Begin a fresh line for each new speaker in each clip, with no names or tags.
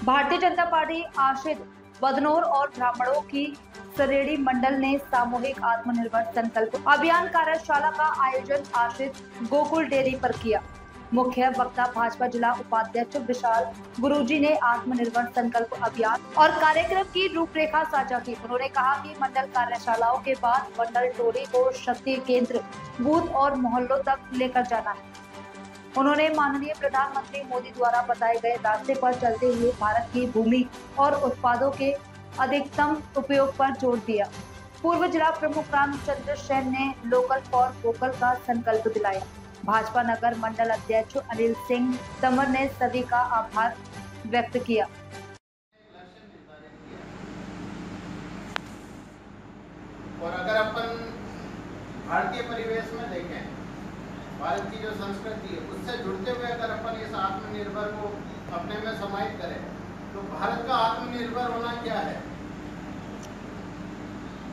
Bharatiya Janata party आश्रित बदनौर और ब्राह्मणों की सरेड़ी मंडल ने सामूहिक आत्मनिर्भर संकल्प अभियान कार्यशाला का आयोजन आश्रित गोकुल डेयरी पर किया। मुख्य वक्ता भाजपा जिला उपाध्यक्ष विशाल गुरुजी ने आत्मनिर्भर संकल्प अभियान और कार्यक्रम की रूपरेखा साझा की। उन्होंने कहा कि मंडल कार्यशालाओं के बाद मंडल टोली को शक्ति केंद्र, बूथ और मोहल्लों तक लेकर जाना है। उन्होंने माननीय प्रधानमंत्री मोदी द्वारा बताए गए रास्ते पर चलते हुए भारत की भूमि और उत्पादों के अधिकतम उपयोग पर जोर दिया। पूर्व जिला प्रमुख रामचंद्र सेन ने लोकल फॉर वोकल का संकल्प दिलाया। भाजपा नगर मंडल अध्यक्ष अनिल सिंह तंवर ने सभी का आभार व्यक्त किया।
और अगर अपन भारतीय परिवेश में देखें, भारत की जो संस्कृति है उससे जुड़ते हुए अगर अपन इस आत्मनिर्भर को अपने में समाहित करें तो भारत का आत्मनिर्भर होना क्या है।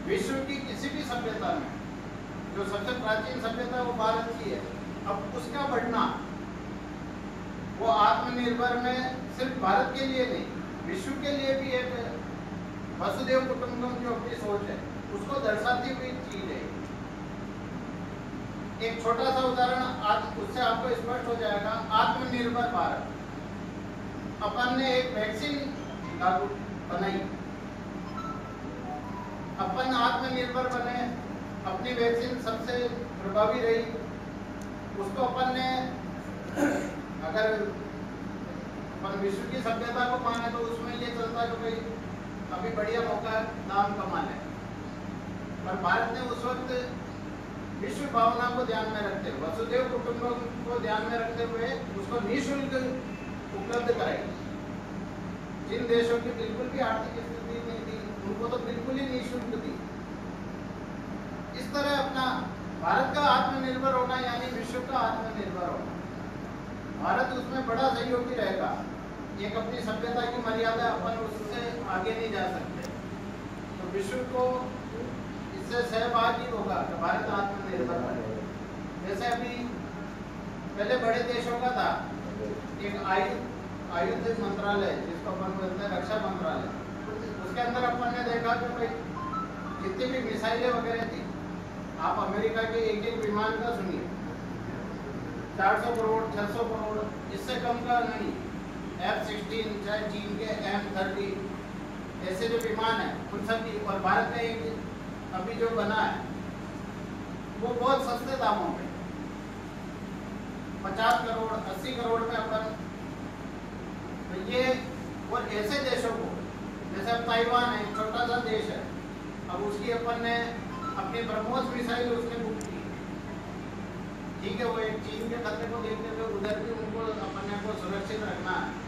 विश्व की किसी भी सभ्यता में जो सबसे प्राचीन सभ्यता वो भारत की है। अब उसका बढ़ना वो आत्मनिर्भर में सिर्फ भारत के लिए नहीं, विश्व के लिए भी एक वसुदेव कुटुंबकम जो अपनी सोच है उसको दर्शाती हुई चीज है। एक छोटा सा उदाहरण आज उससे आपको स्पष्ट हो जाएगा। आत्मनिर्भर भारत, अपन ने एक वैक्सीन लागू बनाई, अपन आत्मनिर्भर बने, अपनी वैक्सीन सबसे प्रभावी रही। उसको अपन ने अगर अपन विश्व की सभ्यता को माने तो उसमें ये चलता कि भाई अभी बढ़िया मौका नाम कमाने, पर भारत ने उस वक्त विश्व भावना को ध्यान में रखते हुए, वसुदेव कुटुंबकम को ध्यान में रखते हुए उसको निःशुल्क उपलब्ध कराई। जिन देशों की बिल्कुल भी आर्थिक स्थिति नहीं थी उनको तो बिल्कुल ही निःशुल्क दी। इस तरह अपना भारत का आत्मनिर्भर होना यानी विश्व का आत्मनिर्भर होना। भारत उसमें बड़ा सहयोगी रहेगा। एक अपनी सभ्यता की मर्यादा, अपन उससे आगे नहीं जा सकते, तो विश्व को इससे सहभागी होगा तो भारत आत्मनिर्भर बनेगा। जैसे अभी पहले बड़े देशों का था एक आयुध मंत्रालय जिसको अपन बोलते हैं रक्षा मंत्रालय, उसके अंदर अपन ने देखा कि भाई जितनी भी मिसाइलें वगैरह थी, आप अमेरिका के एक एक विमान का सुनिए, 400 करोड़ 600 करोड़ इससे कम का नहीं। F-16 चाहे चीन के M-30 ऐसे जो विमान है उन सब की, और भारत में एक अभी जो बना है वो बहुत सस्ते दामों में 50 करोड़ 80 करोड़ में अपन, तो ये और ऐसे देशों को जैसे अब ताइवान है, छोटा सा देश है, अब उसकी अपन ने अपनी ब्रह्मोस मिसाइल उसने बुक की। ठीक है, वो एक चीन के खतरे को देखते हुए उधर भी उनको अपने को सुरक्षित रखना है।